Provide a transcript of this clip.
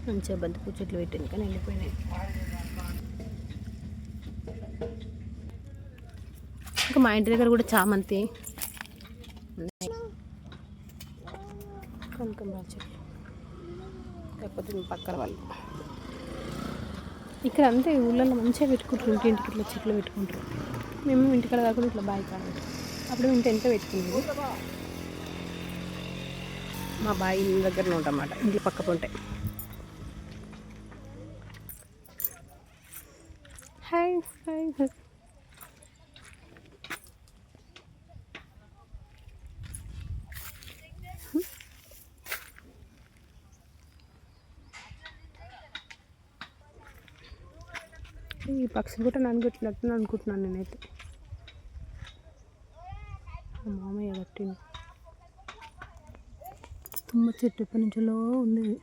మంచిగా బంతిపూ చెట్లు పెట్టింది కానీ వెళ్ళిపోయినాయి. ఇంకా మా ఇంటి దగ్గర కూడా చామంతి ఉన్నాయి, కనకాంబరాల చెట్లు. లేకపోతే పక్కన వాళ్ళు ఇక్కడ అంతే ఊళ్ళల్లో మంచిగా పెట్టుకుంటారు, ఇంటింటికి ఇట్లా చెట్లు పెట్టుకుంటారు. మేము ఇంటికాడ కాకుండా ఇట్లా బావి కాడ అప్పుడు ఇంటి ఎంత పెట్టుకునేది. మా బావి దగ్గరనే ఉంటామన్నమాట, ఇంటి పక్కకు ఉంటాయి. Hi hi hi. ఈ పక్షులు కూడా నన్ను కట్టినట్టు అనుకుంటున్నాను నేనైతే. మా మామయ్య కట్టింది తుమ్మ చెట్టు ఎప్పటి నుంచో ఉండేది.